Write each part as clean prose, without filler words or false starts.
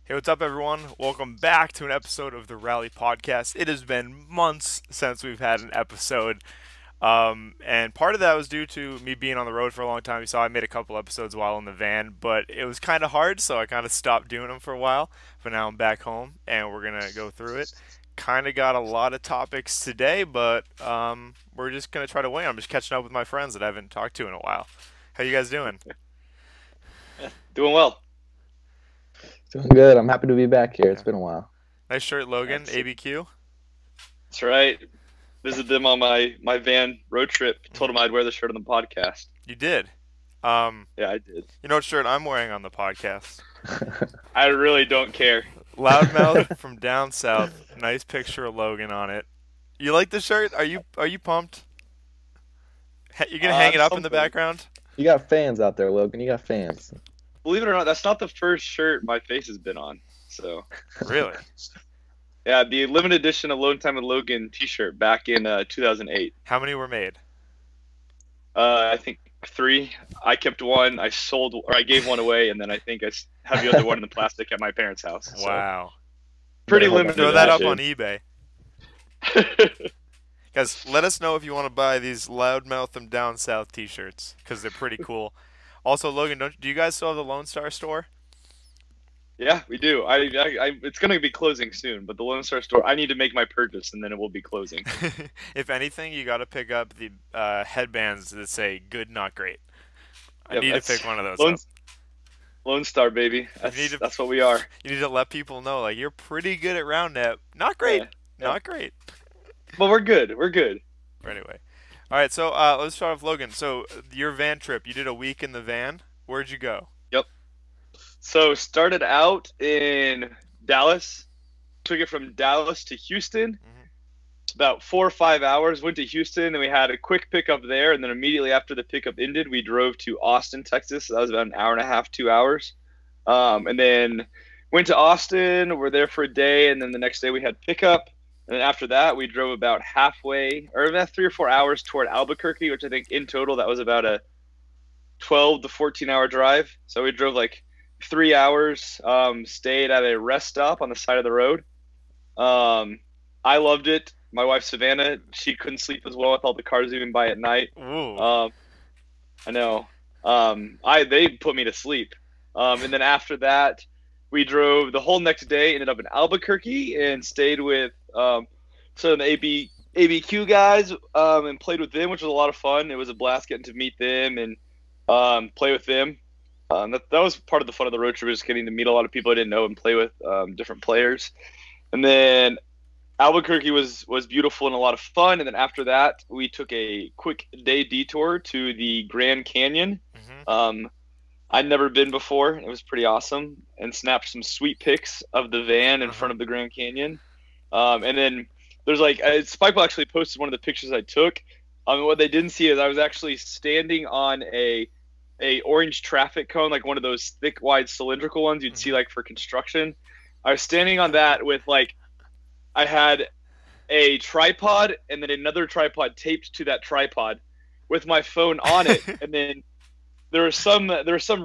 Hey, what's up, everyone? Welcome back to an episode of the Rally Podcast. It has been months since we've had an episode, and part of that was due to me being on the road for a long time. You saw I made a couple episodes while in the van, but it was kind of hard, so I kind of stopped doing them for a while. But now I'm back home, and we're gonna go through it. Kind of got a lot of topics today, but we're just gonna try to wing. I'm just catching up with my friends that I haven't talked to in a while. How you guys doing? Doing well. Doing good. I'm happy to be back here. It's Yeah. been a while. Nice shirt, Logan. That's, ABQ. that's right. Visited them on my van road trip. Told them I'd wear the shirt on the podcast. You did. Um, Yeah, I did. You know what shirt I'm wearing on the podcast? I really don't care. Loudmouth from down south. Nice picture of Logan on it. You like the shirt? Are you pumped? You gonna hang it up in the Something. background? You got fans out there, Logan. You got fans. Believe it or not, that's not the first shirt my face has been on. So Really? yeah, the limited edition of Alone Time with Logan T-shirt back in 2008. How many were made? I think 3. I kept one. I gave one away, and then I think have the other one in the plastic at my parents' house. So, Wow. pretty Better hope limited Throw that up edition. on eBay. Guys, let us know if you want to buy these Loudmouth from down south T-shirts because they're pretty cool. Also, Logan, do you guys still have the Lone Star store? Yeah, we do. It's gonna be closing soon, but the Lone Star store, I need to make my purchase, and then it will be closing. If anything, you got to pick up the headbands that say "Good, not great." I Yep, need to that's pick one of those Lone, up. Lone Star, baby. You need to- That's what we are. You need to let people know, like, you're pretty good at round net. Not great. Yeah. Not great. But we're good. We're good. Anyway. All right, so let's start off, Logan. So, your van trip, you did a week in the van. Where'd you go? Yep. So started out in Dallas, took it from Dallas to Houston. Mhm. It's about 4 or 5 hours. Went to Houston, and we had a quick pickup there, and then immediately after the pickup ended, we drove to Austin, Texas. So that was about an hour and a half, 2 hours. And then went to Austin. We're there for a day, and then the next day we had pickup. And then after that, we drove about halfway, or about 3 or 4 hours toward Albuquerque, which I think in total that was about a 12 to 14-hour drive. So we drove like 3 hours, stayed at a rest stop on the side of the road. I loved it. My wife, Savannah, she couldn't sleep as well with all the cars zooming by at night. Ooh. I know. They put me to sleep. And then after that, we drove the whole next day, ended up in Albuquerque, and stayed with some of the ABQ guys and played with them, which was a lot of fun. It was a blast getting to meet them and play with them. That was part of the fun of the road trip, was getting to meet a lot of people I didn't know and play with different players. And then Albuquerque was beautiful and a lot of fun. And then after that, we took a quick day detour to the Grand Canyon. Mhm. I'd never been before. It was pretty awesome, and snapped some sweet pics of the van in Uh-huh. front of the Grand Canyon. And then there's like SpikeVan actually posted one of the pictures I took. What they didn't see is I was actually standing on a orange traffic cone, like one of those thick, wide, cylindrical ones you'd see like for construction. I was standing on that with like I had a tripod and then another tripod taped to that tripod with my phone on it, and then there was some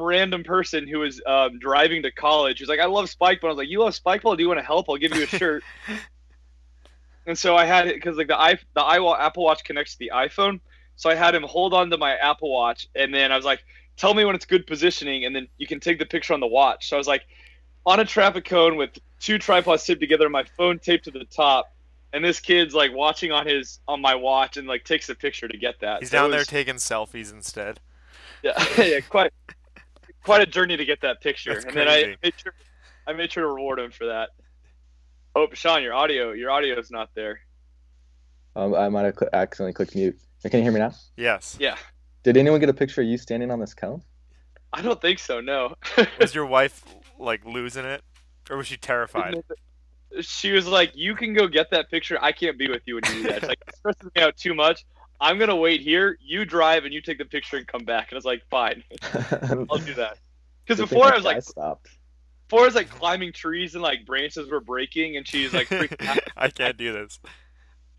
random person who was driving to college who's like, I love Spikeball. I was like, you love Spikeball? Do you want to help? I'll give you a shirt. And so I had it because like the Apple Watch connects to the iPhone, so I had him hold on to my Apple Watch, and then I was like, tell me when it's good positioning, and then you can take the picture on the watch. So I was like on a traffic cone with 2 tripods taped together, my phone taped to the top, and this kid's like watching on my watch and like takes a picture to get that. He's So down it there was- taking selfies instead. yeah, yeah, quite a journey to get that picture. That's And then crazy. I made sure to reward him for that. Oh, Sean, your audio is not there. I might have accidentally clicked mute. Can you hear me now? Yes. Yeah, Did anyone get a picture of you standing on this cone? I don't think so. No. Was your wife like losing it, or was she terrified? She was like, "You can go get that picture. I can't be with you when you do that." It's like, it stresses me out too much. I'm gonna wait here. You drive and you take the picture and come back. And I was like, "Fine, I'll do that." Because Good thing before that I was guy like, stopped. before I was like climbing trees and like branches were breaking, and she's like freaking out. I can't do this.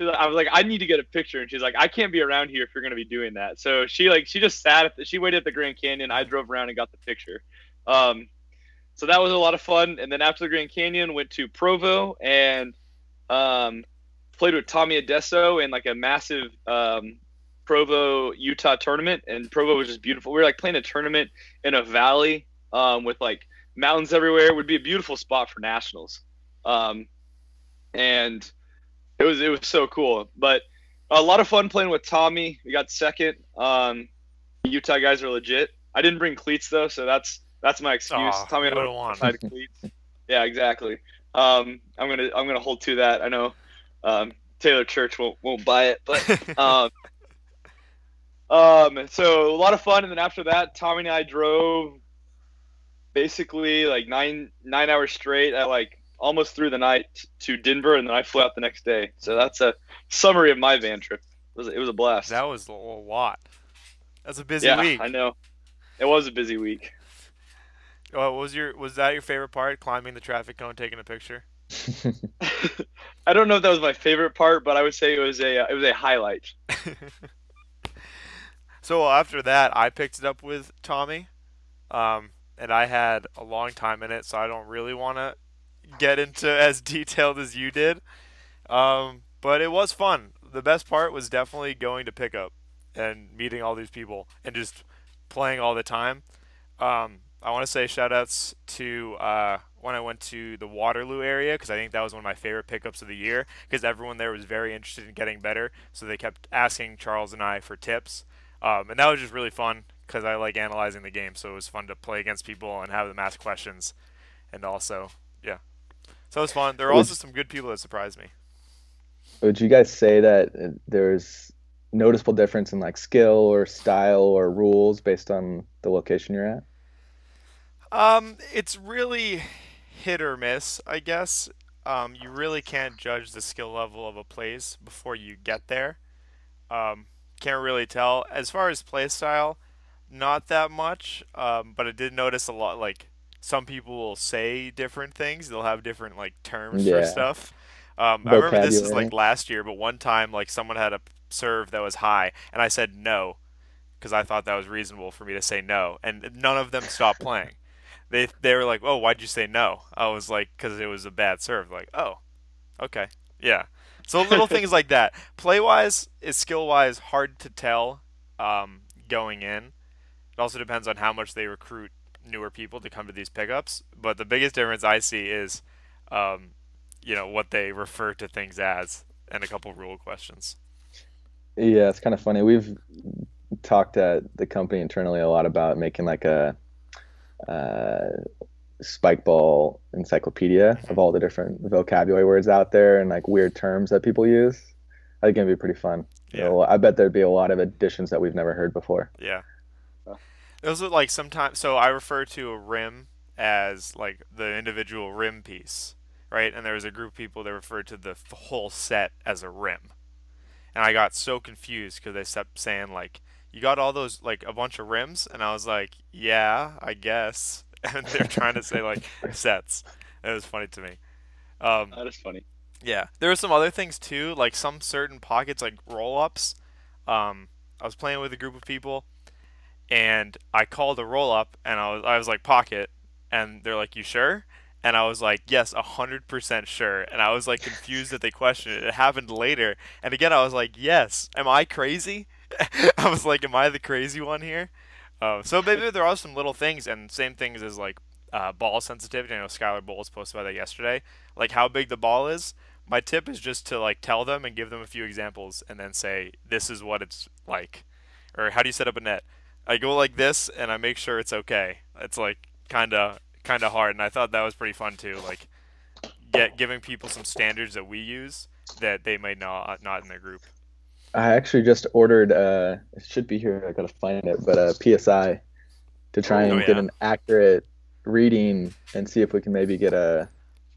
I was like, I need to get a picture, and she's like, I can't be around here if you're gonna be doing that. So she just she waited at the Grand Canyon. I drove around and got the picture. So So that was a lot of fun. And then after the Grand Canyon, went to Provo and played with Tommy Adesso in like a massive Provo, Utah tournament. And Provo was just beautiful. We were like playing a tournament in a valley with like mountains everywhere. It would be a beautiful spot for nationals. And it was so cool. But a lot of fun playing with Tommy. We got second. Utah guys are legit. I didn't bring cleats though, so that's my excuse. Tommy and I would have cleats. Yeah, exactly. I'm gonna hold to that. I know Taylor Church won't buy it, but so a lot of fun. And then after that, Tommy and I drove basically like nine hours straight at like almost through the night to Denver, and then I flew out the next day. So that's a summary of my van trip. It was a blast. That was a lot. That's a busy yeah, week. I know. It was a busy week. Was that your favorite part? Climbing the traffic cone, taking a picture? I don't know if that was my favorite part, but I would say it was a highlight. So after that, I picked it up with Tommy, and I had a long time in it, so I don't really want to get into as detailed as you did. But it was fun. The best part was definitely going to pickup and meeting all these people and just playing all the time. I want to say shout-outs to when I went to the Waterloo area, because I think that was one of my favorite pickups of the year, because everyone there was very interested in getting better, so they kept asking Charles and I for tips. And that was just really fun, because I like analyzing the game, so it was fun to play against people and have them ask questions. And also, yeah. So it was fun. There were also some good people that surprised me. Would you guys say that there's noticeable difference in like skill or style or rules based on the location you're at? It's really hit or miss, I guess. You really can't judge the skill level of a place before you get there. Can't really tell. As far as play style, not that much. But I did notice a lot, like, some people will say different things. They'll have different, like, terms for stuff. I remember this is, like, last year, but one time, like, someone had a serve that was high, and I said no, because I thought that was reasonable for me to say no, and none of them stopped playing. They were like, oh, why'd you say no? I was like, because it was a bad serve. Like, oh, okay, yeah. So little things like that. Play-wise, is skill-wise hard to tell going in. It also depends on how much they recruit newer people to come to these pickups. But the biggest difference I see is, what they refer to things as, and a couple rule questions. Yeah, it's kind of funny. We've talked at the company internally a lot about making like a spike ball encyclopedia of all the different vocabulary words out there and like weird terms that people use. I think it'd be pretty fun. Yeah. So I bet there'd be a lot of additions that we've never heard before. Yeah. Those are like sometimes, so I refer to a rim as like the individual rim piece, right? And there was a group of people that referred to the whole set as a rim. And I got so confused because they kept saying like, you got all those, like, a bunch of rims? And I was like, yeah, I guess. And they're trying to say, like, sets. It was funny to me. That is funny. Yeah. There were some other things, too, like some certain pockets, like roll-ups. I was playing with a group of people, and I called a roll-up, and I was like, pocket. And they're like, you sure? And I was like, yes, 100% sure. And I was, like, confused that they questioned it. It happened later. And again, I was like, yes. Am I crazy? I was like, am I the crazy one here? So maybe there are some little things, and same things as like ball sensitivity. I know Skylar Bowles posted about that yesterday. Like how big the ball is. My tip is just to like tell them and give them a few examples, and then say this is what it's like, or how do you set up a net? I go like this, and I make sure it's okay. It's like kind of hard, and I thought that was pretty fun too. Like giving people some standards that we use that they might not in their group. I actually just ordered, it should be here, I gotta find it, but a PSI to try and get an accurate reading and see if we can maybe get a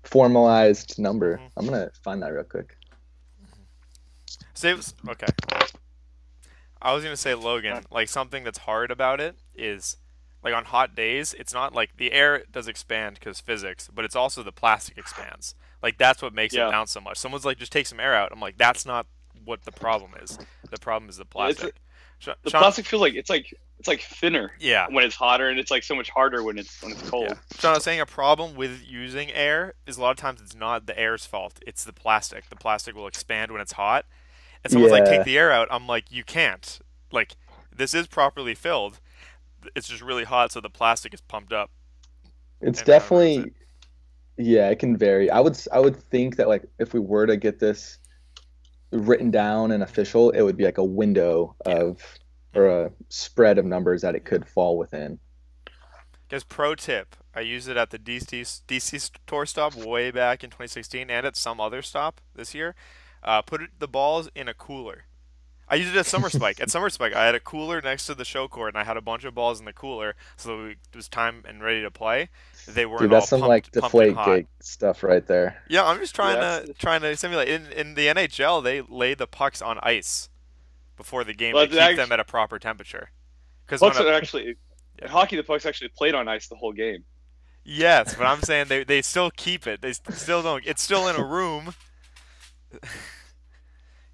formalized number. I'm gonna find that real quick. Okay. I was gonna say, Logan, like something that's hard about it is, like on hot days, it's not like the air does expand because physics, but it's also the plastic expands. Like that's what makes it bounce so much. Someone's like, just take some air out. I'm like, that's not what the problem is. The problem is the plastic. The plastic feels like it's like thinner. Yeah. When it's hotter, and it's like so much harder when it's cold. Yeah. Sean, I was saying a problem with using air is a lot of times it's not the air's fault. It's the plastic. The plastic will expand when it's hot. And someone's like, take the air out. I'm like, you can't. Like, this is properly filled. It's just really hot, so the plastic is pumped up. It's definitely, yeah, it can vary. I would think that like if we were to get this written down and official, it would be like a window of or a spread of numbers that it could fall within. Guys, pro tip: I used it at the DC tour stop way back in 2016, and at some other stop this year. Put the balls in a cooler. I used it at Summer Spike. At Summer Spike, I had a cooler next to the show court, and I had a bunch of balls in the cooler, so it was time and ready to play. They weren't that's all some like deflate gate stuff right there. Yeah, I'm just trying to simulate. In the NHL, they lay the pucks on ice before the game to keep them at a proper temperature. Because in hockey, the puck's actually played on ice the whole game. Yes, but I'm saying they still keep it. They still don't. It's still in a room.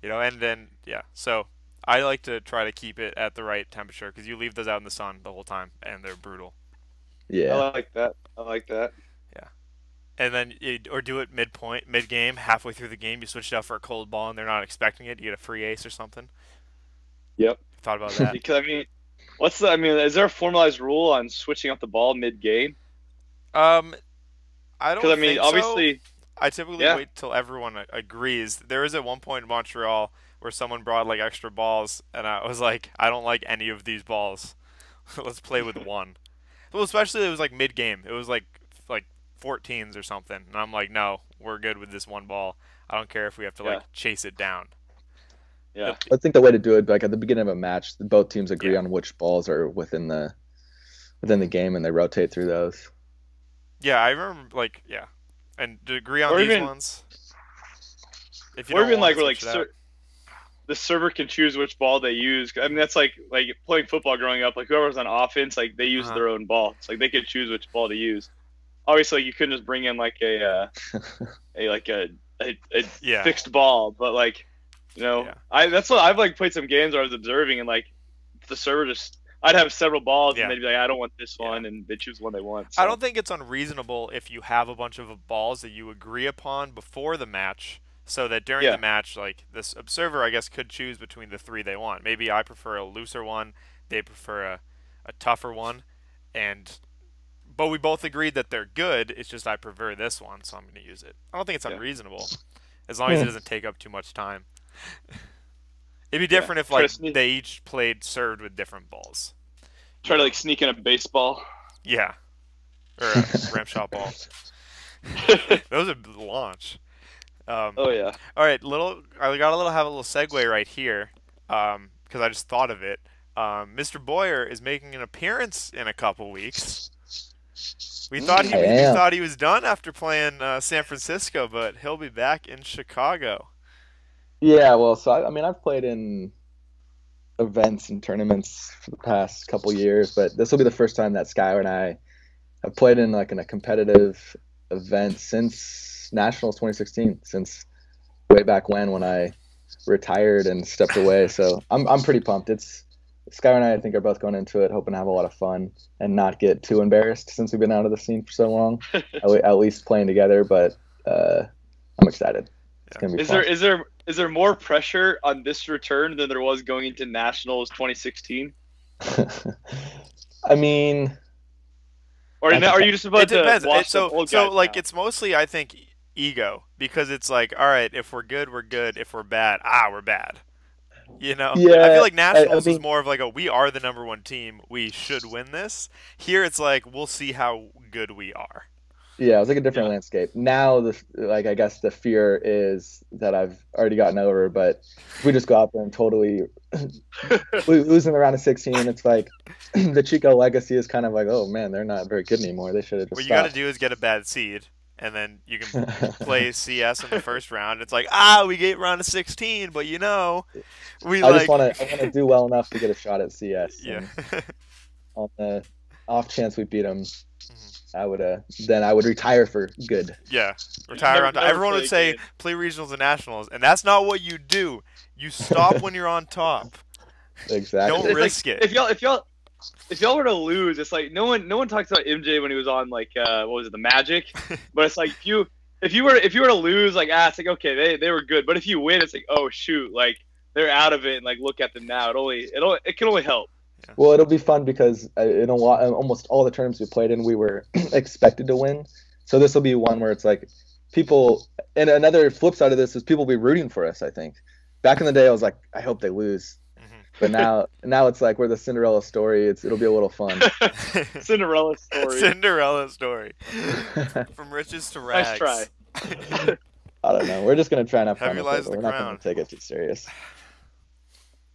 And then, so I like to try to keep it at the right temperature because you leave those out in the sun the whole time and they're brutal. Yeah. I like that. Yeah. And then, or do it mid-game, halfway through the game, you switch it out for a cold ball and they're not expecting it. You get a free ace or something. Yep. Thought about that. Because, is there a formalized rule on switching out the ball mid-game? I don't think obviously... so. I typically wait till everyone agrees. There was at one point in Montreal where someone brought like extra balls, and I was like, I don't like any of these balls. Let's play with one. Well, especially it was like mid-game. It was like 14s or something, and I'm like, no, we're good with this one ball. I don't care if we have to like chase it down. Yeah, I think the way to do it, like at the beginning of a match, both teams agree on which balls are within the game, and they rotate through those. Yeah, I remember and to agree on these ones. If you or even the server can choose which ball they use. I mean, that's like playing football growing up. Like whoever's on offense, like they use their own ball. It's like they could choose which ball to use. Obviously, you couldn't just bring in like a fixed ball, but that's what I've played some games where I was observing and the server just. I'd have several balls, and they'd be like, I don't want this one, and they choose the one they want. So. I don't think it's unreasonable if you have a bunch of balls that you agree upon before the match, so that during the match, this observer, I guess, could choose between the three they want. Maybe I prefer a looser one, they prefer a tougher one, but we both agreed that they're good, it's just I prefer this one, so I'm going to use it. I don't think it's unreasonable, as long as it doesn't take up too much time. It'd be different if they each served with different balls. Try to sneak in a baseball. Yeah, or a ramp shot ball. Those are launch. Oh yeah. All right, I got have a little segue right here, because I just thought of it. Mr. Boyer is making an appearance in a couple weeks. We thought he was done after playing San Francisco, but he'll be back in Chicago. Yeah, well, so I've played in events and tournaments for the past couple years, but this will be the first time that Skylar and I have played in a competitive event since Nationals 2016, since way back when I retired and stepped away. So I'm pretty pumped. Skylar and I think are both going into it hoping to have a lot of fun and not get too embarrassed since we've been out of the scene for so long. At least playing together, but I'm excited. It's gonna be fun. Is there more pressure on this return than there was going into Nationals 2016? I mean, or are you just about to watch the old guys now? It's mostly I think ego, because it's all right, if we're good, we're good. If we're bad, we're bad. Yeah, I feel like Nationals is more of we are the number one team, we should win this. Here it's we'll see how good we are. Yeah, it was a different landscape. Now, I guess the fear is that I've already gotten over, but if we just go out there and totally lose in the round of 16, it's the Chico legacy is kind of oh man, they're not very good anymore. They should have just What you stopped. got to do is get a bad seed, and then you can play CS in the first round. It's we get round of 16, but I want to do well enough to get a shot at CS. Yeah. On the off chance we beat them. I would retire for good. Yeah, retire on top. Everyone would say play regionals and nationals, and that's not what you do. You stop when you're on top. Exactly. Don't risk it. If y'all were to lose, it's like no one talks about MJ when he was on like what was it, the Magic, but it's like if you were to lose, like it's like okay, they were good, but if you win, it's like oh shoot, like they're out of it, and like look at them now. It can only help. Yeah. Well, it'll be fun because in almost all the tournaments we played in, we were expected to win. So this will be one where it's like people, and another flip side of this is people will be rooting for us. I think back in the day, I was like, I hope they lose. But now it's like we're the Cinderella story. It'll be a little fun. Cinderella story. Cinderella story. From riches to rags. Nice try. I don't know. We're just gonna try and have fun Heavy with lies it. the We're not crown. gonna take it too serious.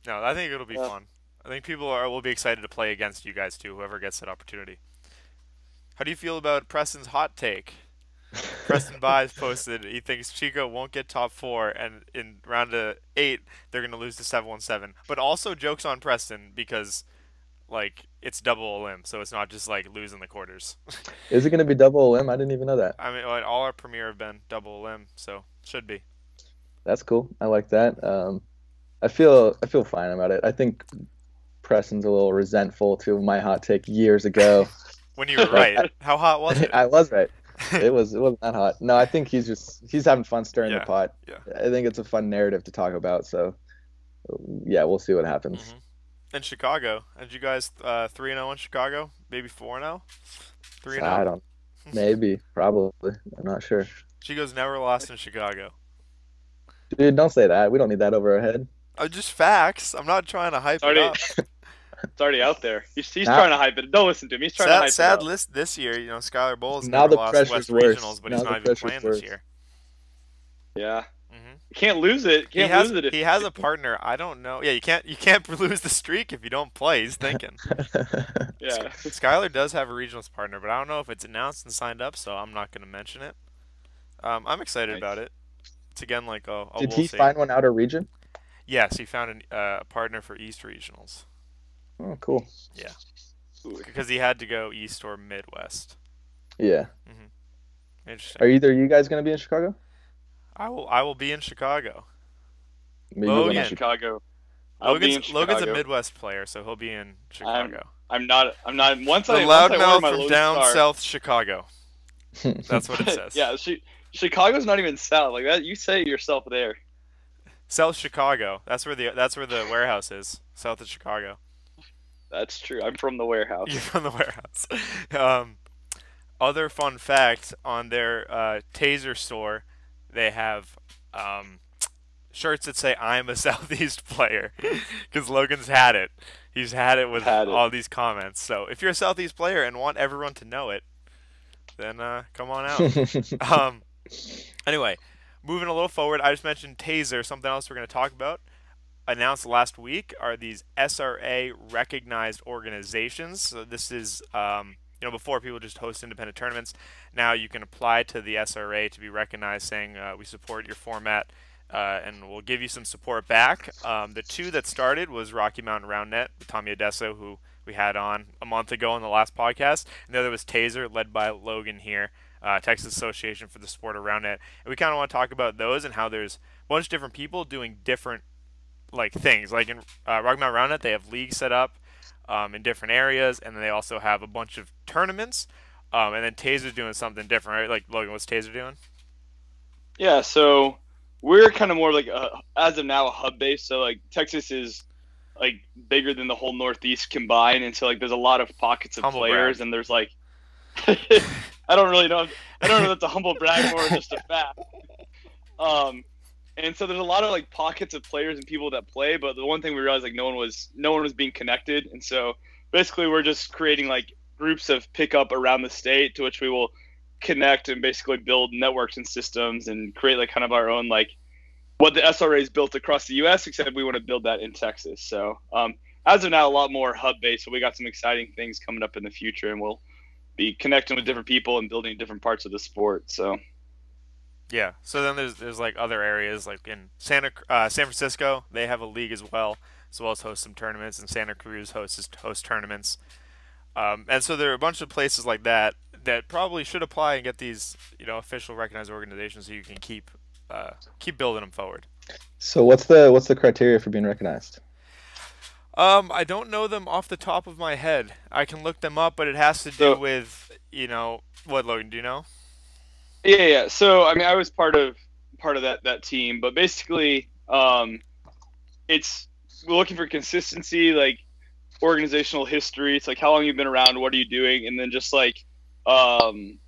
No, I think it'll be fun. I think people will be excited to play against you guys too, whoever gets that opportunity. How do you feel about Preston's hot take? Preston Buys posted he thinks Chico won't get top 4, and in round 8 they're gonna lose to 717. But also jokes on Preston because like it's double elim, so it's not just like losing the quarters. Is it gonna be double elim? I didn't even know that. I mean, all our premier have been double elim, so should be. That's cool. I like that. I feel fine about it. I think Preston's a little resentful to my hot take years ago. When you were right. How hot was it? I was right. It wasn't that hot. No, I think he's having fun stirring the pot. Yeah. I think it's a fun narrative to talk about. So, yeah, we'll see what happens. In Chicago, and you guys 3-0 in Chicago, maybe 4-0, 3-0. I don't. Maybe, probably. I'm not sure. Chico's never lost in Chicago. Dude, don't say that. We don't need that over our head. Just facts. I'm not trying to hype it up. It's already out there. He's trying to hype it. Don't listen to him. He's trying to hype it up. Sad list this year. You know, Skylar Bowles Now never the lost pressure's West worse. Regionals, but Now he's the not even pressure's playing worse. this year. Yeah. You can't lose it. He has a partner. I don't know. Yeah, you can't lose the streak if you don't play. He's thinking. Yeah. Skylar does have a regionals partner, but I don't know if it's announced and signed up, so I'm not going to mention it. I'm excited about it. It's again like Did he find one out of region? Yes, he found a partner for East Regionals. Oh, cool. Yeah. Because he had to go East or Midwest. Yeah. Interesting. Are either of you guys going to be in Chicago? I will be in Chicago. Maybe Logan. In Chicago. Logan's a Midwest player, so he'll be in Chicago. I'm not. Once the I loudmouth my from Lone down Star, south Chicago. That's what it says. Yeah, Chicago's not even south like that. You say it yourself there. South Chicago. That's where the warehouse is. South of Chicago. That's true. I'm from the warehouse. You're from the warehouse. Other fun fact, on their Taser store, they have shirts that say "I'm a Southeast player" because Logan's had it. He's had it with all these comments. So if you're a Southeast player and want everyone to know it, then come on out. Anyway, moving a little forward, I just mentioned Taser. Something else we're going to talk about. Announced last week are these SRA recognized organizations. So this is, before people just host independent tournaments. Now you can apply to the SRA to be recognized, saying we support your format and we'll give you some support back. The two that started was Rocky Mountain Round Net with Tommy Adesso, who we had on a month ago on the last podcast. And the other was Taser, led by Logan here, Texas Association for the Sport of Round Net. And we kind of want to talk about those and how there's a bunch of different people doing different things. Like in Rocky Mountain Round Net, they have leagues set up in different areas, and then they also have a bunch of tournaments. And then Taser's doing something different, right? Like, Logan, what's Taser doing? Yeah, so we're kind of more like, as of now, a hub base. So, like, Texas is, like, bigger than the whole Northeast combined. And so, like, there's a lot of pockets of Humble players. brag. And there's, like, I don't really know. I don't know if that's a humble brag or just a fact. And so there's a lot of like pockets of players and people that play, but the one thing we realized, like no one was being connected, and so basically we're just creating like groups of pickup around the state to which we will connect and basically build networks and systems and create like kind of our own like what the SRA is built across the U.S. Except we want to build that in Texas. So as of now, a lot more hub based. So we got some exciting things coming up in the future, and we'll be connecting with different people and building different parts of the sport. So. Yeah. So then there's like other areas like in San Francisco, they have a league as well as host some tournaments, and Santa Cruz hosts tournaments. And so there are a bunch of places like that probably should apply and get these official recognized organizations so you can keep building them forward. So what's the criteria for being recognized? I don't know them off the top of my head. I can look them up, but it has to do So with, what, Logan, do you know? yeah. So I mean, I was part of that team, but basically, it's we're looking for consistency, like organizational history. It's like how long you've been around, what are you doing, and then just like, um,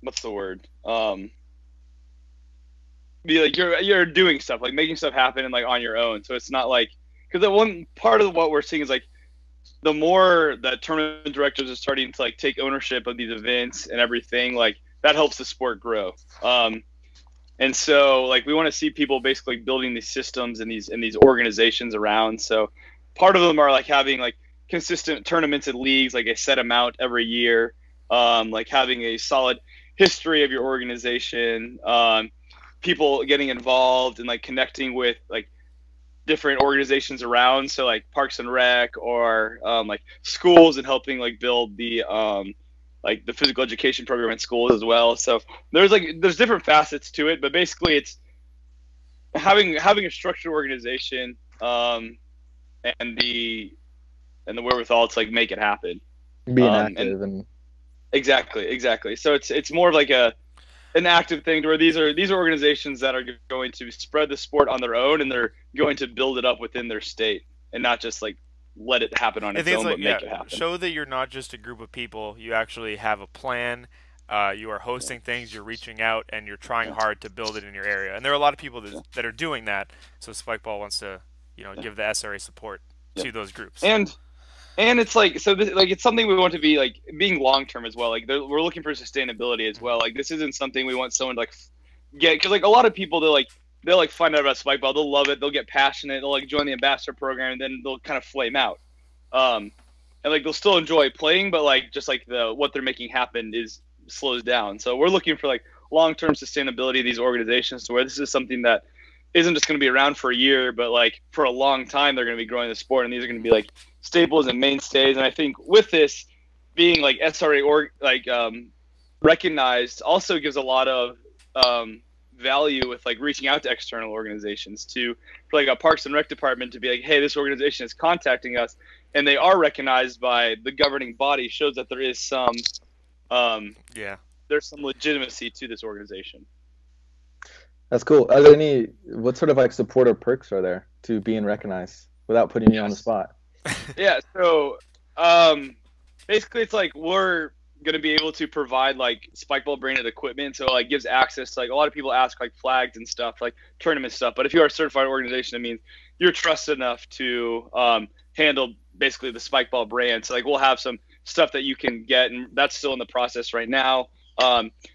what's the word? Be like you're doing stuff, like making stuff happen and like on your own. So it's not like because the one part of what we're seeing is like the more that tournament directors are starting to like take ownership of these events and everything, like that helps the sport grow. And so like we want to see people basically building these systems and these organizations around. So part of them are like having like consistent tournaments and leagues, like a set amount every year, like having a solid history of your organization, people getting involved and like connecting with like different organizations around, so like Parks and Rec or like schools and helping like build like the physical education program in schools as well. So there's different facets to it, but basically it's having a structured organization and the wherewithal to like make it happen. Being active and Exactly. So it's more of like an active thing where these are organizations that are going to spread the sport on their own, and they're going to build it up within their state and not just like let it happen on its own, but make it happen. Show that you're not just a group of people. You actually have a plan. You are hosting things. You're reaching out, and you're trying hard to build it in your area. And there are a lot of people that are doing that. So Spikeball wants to, give the SRA support to those groups. And it's like it's something we want to be like being long term as well. Like we're looking for sustainability as well. Like this isn't something we want someone to like get, because like a lot of people they'll like find out about Spikeball, they'll love it, they'll get passionate, they'll like join the ambassador program, and then they'll kind of flame out. And like they'll still enjoy playing, but like just like what they're making happen slows down. So we're looking for like long term sustainability of these organizations, to where this is something that isn't just going to be around for a year, but like for a long time they're going to be growing the sport, and these are going to be like staples and mainstays. And I think with this being like SRA recognized also gives a lot of value with like reaching out to external organizations for like a Parks and Rec department to be like, hey, this organization is contacting us, and they are recognized by the governing body, shows that there is some there's some legitimacy to this organization. That's cool. Are there what sort of like support or perks are there to being recognized without putting you on the spot? Yeah, so basically it's like we're going to be able to provide like Spikeball branded equipment, so it like gives access to like a lot of people ask like flags and stuff, like tournament stuff, but if you are a certified organization, it means you're trusted enough to handle basically the Spikeball brand. So like we'll have some stuff that you can get, and that's still in the process right now.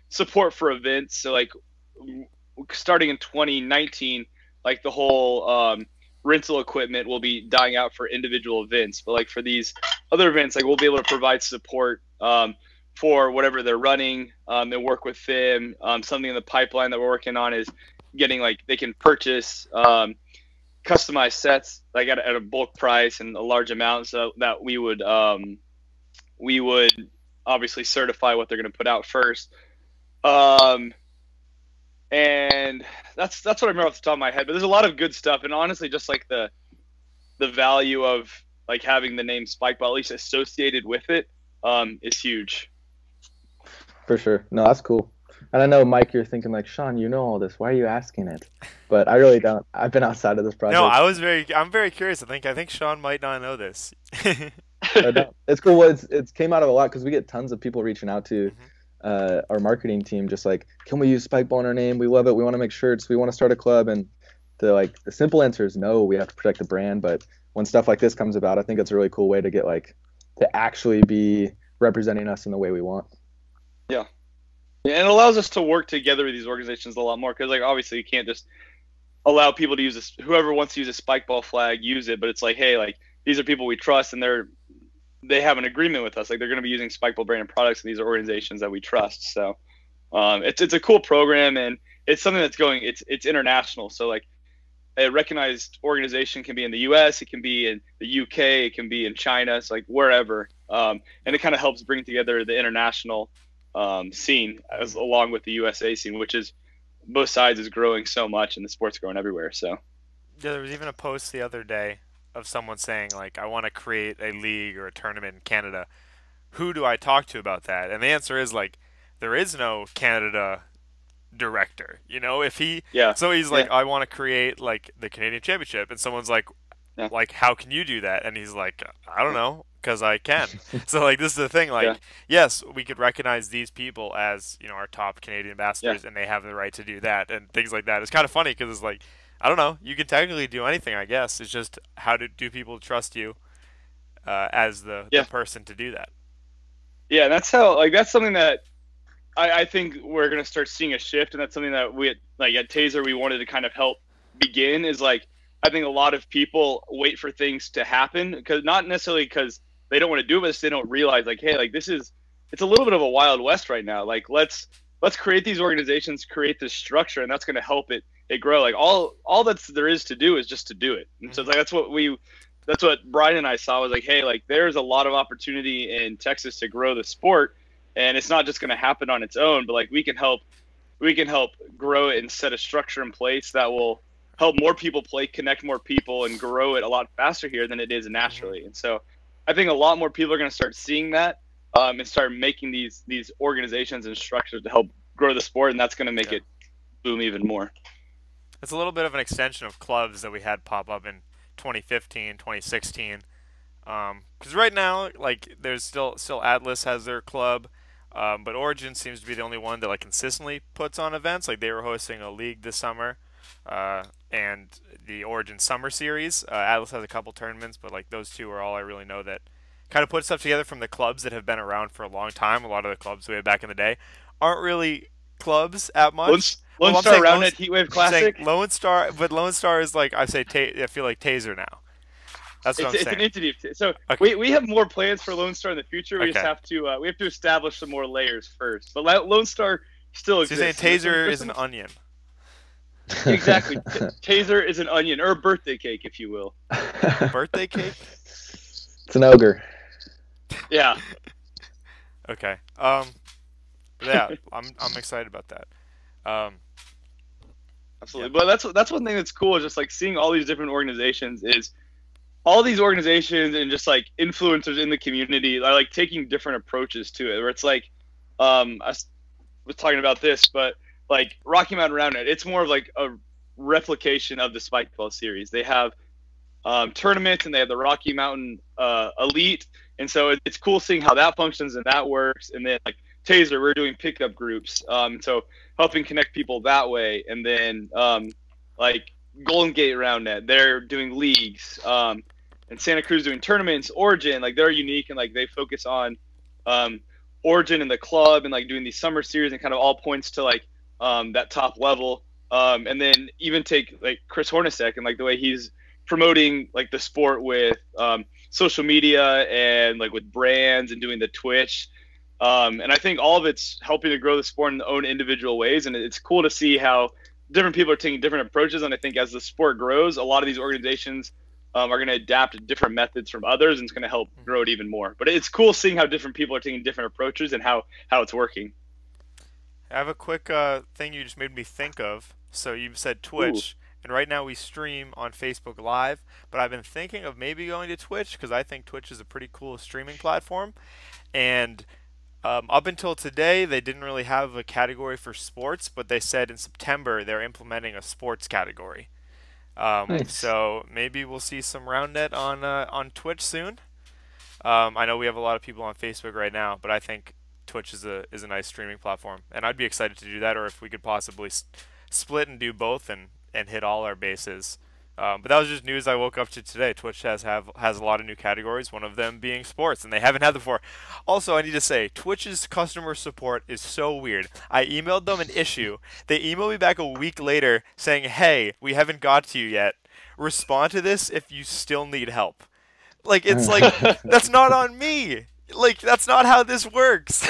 Support for events, so like starting in 2019, like the whole rental equipment will be dying out for individual events, but like for these other events, like we'll be able to provide support for whatever they're running and work with them. Something in the pipeline that we're working on is getting like they can purchase customized sets like at a bulk price and a large amount, so that we would obviously certify what they're going to put out first. And that's what I remember off the top of my head. But there's a lot of good stuff, and honestly, just like the value of like having the name Spikeball at least associated with it is huge. For sure. No, that's cool. And I know, Mike, you're thinking like, Sean, you know all this. Why are you asking it? But I really don't. I've been outside of this project. No, I'm very curious. I think Sean might not know this. It's cool. Well, it's came out of a lot because we get tons of people reaching out to our marketing team, just like, can we use Spikeball in our name? We love it. We want to make shirts. We want to start a club. And the simple answer is no. We have to protect the brand. But when stuff like this comes about, I think it's a really cool way to get to actually be representing us in the way we want. Yeah. And it allows us to work together with these organizations a lot more, because like obviously you can't just allow people to use this. Whoever wants to use a Spikeball flag, use it. But it's like, hey, like these are people we trust, and they have an agreement with us. Like they're going to be using Spikeball branded products, and these are organizations that we trust. So it's a cool program, and it's something that's going. It's international. So like a recognized organization can be in the U.S., it can be in the U.K., it can be in China. It's like wherever, and it kind of helps bring together the international scene along with the USA scene, which is both sides is growing so much, and the sport's growing everywhere. So yeah, there was even a post the other day of someone saying like, I want to create a league or a tournament in Canada, who do I talk to about that? And the answer is like, there is no Canada director. You know, if he, Yeah. so he's Yeah. like, I want to create like the Canadian Championship, and someone's like, Yeah. how can you do that? And he's like, I don't know, because I can. So like, this is the thing. Like, Yeah. yes, we could recognize these people as, you know, our top Canadian ambassadors, Yeah. and they have the right to do that and things like that. It's kind of funny because it's like, I don't know, you can technically do anything, I guess. It's just how do people trust you as the Yeah. person to do that? Yeah, and that's how, like, that's something that I think we're going to start seeing a shift, and that's something that we, like, at Taser, we wanted to kind of help begin, is, like, I think a lot of people wait for things to happen, because not necessarily because they don't want to do it, but they don't realize, like, hey, like, it's a little bit of a Wild West right now. Like, let's create these organizations, create this structure, and that's going to help it grow. Like, all there is to do is just to do it. And so it's like, that's what Brian and I saw, was like, hey, like, there's a lot of opportunity in Texas to grow the sport, and it's not just going to happen on its own, but like we can help grow it and set a structure in place that will help more people play, connect more people, and grow it a lot faster here than it is naturally. And so I think a lot more people are going to start seeing that and start making these organizations and structures to help grow the sport, and that's going to make it boom even more. It's a little bit of an extension of clubs that we had pop up in 2015, 2016. Because right now, like, there's still Atlas has their club, but Origin seems to be the only one that like consistently puts on events. Like, they were hosting a league this summer, and the Origin Summer Series. Atlas has a couple tournaments, but like those two are all I really know that kind of put stuff together from the clubs that have been around for a long time. A lot of the clubs we had back in the day aren't really clubs at much. Lone Star Round at Heatwave Classic. Lone Star, but Lone Star is like, I feel like Taser now. That's what I'm saying. It's an entity. So okay. we have more plans for Lone Star in the future. We just have to establish some more layers first. But Lone Star still exists. So you're saying Taser is an onion? Exactly. Taser is an onion, or a birthday cake, if you will. Birthday cake? It's an ogre. Yeah. Okay. Yeah, I'm excited about that. Absolutely. Yeah. But that's one thing that's cool, is just like seeing all these different organizations, is all these organizations and just like influencers in the community are like taking different approaches to it, where it's like, I was talking about this, but like Rocky Mountain Roundnet, it's more of like a replication of the SpikeVan series. They have tournaments, and they have the Rocky Mountain Elite, and so it's cool seeing how that functions and that works. And then like Taser, we're doing pickup groups, so helping connect people that way. And then like Golden Gate Roundnet, they're doing leagues, and Santa Cruz doing tournaments. Origin, like, they're unique, and like they focus on Origin and the club, and like doing these summer series, and kind of all points to like that top level. And then even take like Chris Hornacek, and like the way he's promoting like the sport with social media and like with brands and doing the Twitch. And I think all of it's helping to grow the sport in their own individual ways. And it's cool to see how different people are taking different approaches. And I think as the sport grows, a lot of these organizations are going to adapt different methods from others, and it's going to help grow it even more. But it's cool seeing how different people are taking different approaches and how it's working. I have a quick thing you just made me think of. So you said Twitch. Ooh. And right now we stream on Facebook Live, but I've been thinking of maybe going to Twitch, because I think Twitch is a pretty cool streaming platform. And up until today, they didn't really have a category for sports, but they said in September they're implementing a sports category. Nice. So maybe we'll see some Roundnet on Twitch soon. I know we have a lot of people on Facebook right now, but I think Twitch is a nice streaming platform, and I'd be excited to do that, or if we could possibly split and do both and hit all our bases. But that was just news I woke up to today. Twitch has a lot of new categories, one of them being sports, and they haven't had them before. Also, I need to say, Twitch's customer support is so weird. I emailed them an issue. They emailed me back a week later saying, hey, we haven't got to you yet. Respond to this if you still need help. Like, it's like, that's not on me. Like, that's not how this works.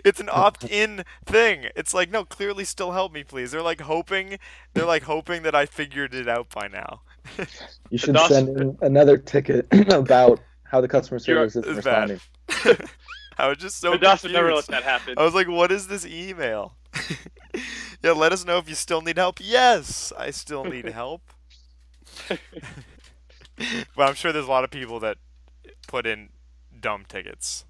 It's an opt-in thing. It's like, no, clearly still help me, please. They're like hoping that I figured it out by now. You should send in another ticket about how the customer service isn't responding. I was just so confused. Never let that happen. I was like, what is this email? Yeah, let us know if you still need help. Yes, I still need help. But I'm sure there's a lot of people that put in dumb tickets.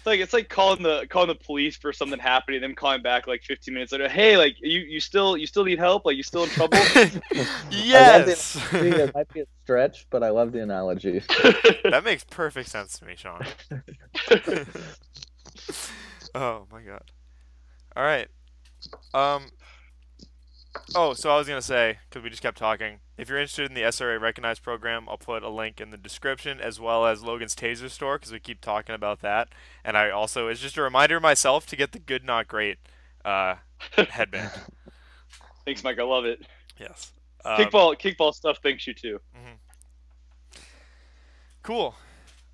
It's like calling the police for something happening, them calling back like 15 minutes later. Hey, like you still need help? Like you still in trouble? Yes. It might be a stretch, but I love the analogy. That makes perfect sense to me, Sean. Oh my god. All right. Oh, so I was gonna say, because we just kept talking, if you're interested in the SRA Recognized program, I'll put a link in the description, as well as Logan's Taser store, because we keep talking about that. And I also, it's just a reminder to myself to get the Good Not Great headband. Thanks, Mike. I love it. Yes. Kickball stuff thanks you too. Mm-hmm. Cool.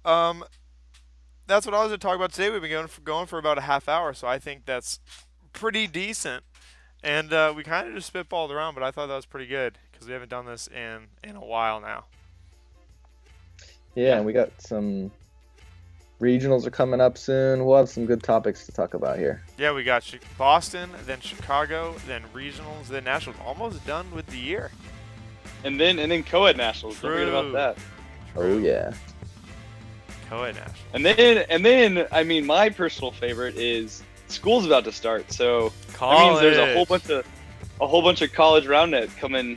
That's what I was going to talk about today. We've been going for about a half hour, so I think that's pretty decent. And we kind of just spitballed around, but I thought that was pretty good because we haven't done this in a while now. Yeah, and we got some regionals are coming up soon. We'll have some good topics to talk about here. Yeah, we got Boston, then Chicago, then regionals, then nationals. Almost done with the year. And then co-ed nationals. True. Don't forget about that. Oh yeah. Co-ed nationals. And then I mean, my personal favorite is school's about to start, so College. that means there's a whole bunch of college roundnet coming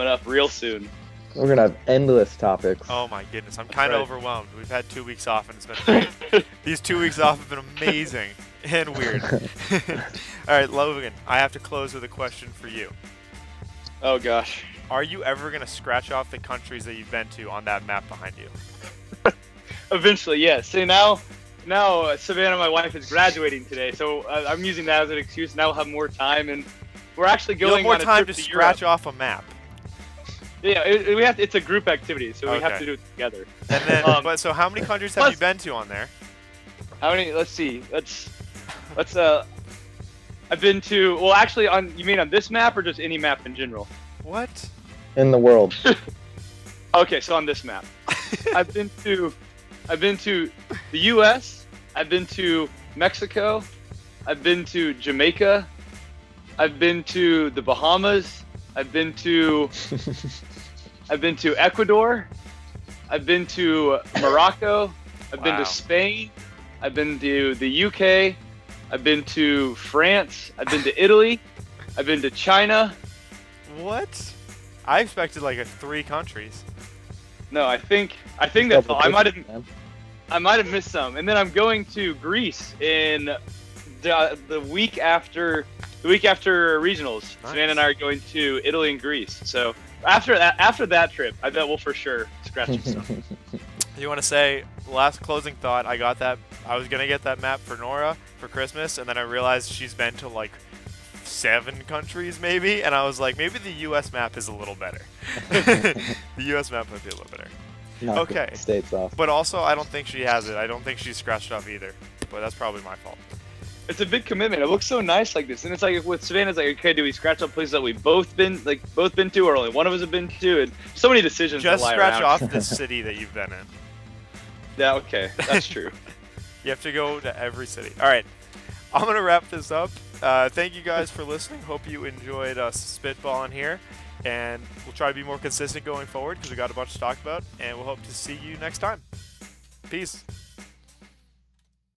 up real soon. We're gonna have endless topics. Oh my goodness, I'm kind of overwhelmed. We've had 2 weeks off and it's been great. These 2 weeks off have been amazing and weird. All right, Logan, I have to close with a question for you. Oh gosh. Are you ever gonna scratch off the countries that you've been to on that map behind you? Eventually, yes. See now Savannah, my wife, is graduating today, so I'm using that as an excuse. Now we'll have more time, and we're actually going You'll have more on a time trip to to scratch Europe. off a map. Yeah, we have to, it's a group activity, so we have to do it together. And then, but so how many countries have you been to on there? How many? Let's see. Let's. I've been to. Well, actually, you mean on this map or just any map in general? What? In the world. Okay, so on this map, I've been to the U.S. I've been to Mexico. I've been to Jamaica. I've been to the Bahamas. I've been to Ecuador. I've been to Morocco. I've been to Spain. I've been to the UK. I've been to France. I've been to Italy. I've been to China. What? I expected like 3 countries. No, I think that's all. I might have missed some. And then I'm going to Greece in the week after regionals. Nice. Savannah and I are going to Italy and Greece. So after that trip, I bet we'll for sure scratch some stuff. You want to say last closing thought? I got that. I was gonna get that map for Nora for Christmas, and then I realized she's been to like 7 countries maybe, and I was like, maybe the U.S. map is a little better. The U.S. map might be a little better. Knock Okay. the states off. But also, I don't think she has it. I don't think she's scratched off either. But that's probably my fault. It's a big commitment. It looks so nice like this, and it's like with Savannah, it's like, okay, do we scratch off places that we've both been to, or only one of us have been to? And so many decisions. Just lie scratch around. off the city that you've been in. Yeah, okay, that's true. You have to go to every city. All right, I'm gonna wrap this up. Thank you guys for listening. Hope you enjoyed us spitballing here, and we'll try to be more consistent going forward because we got a bunch to talk about, and we'll hope to see you next time. Peace.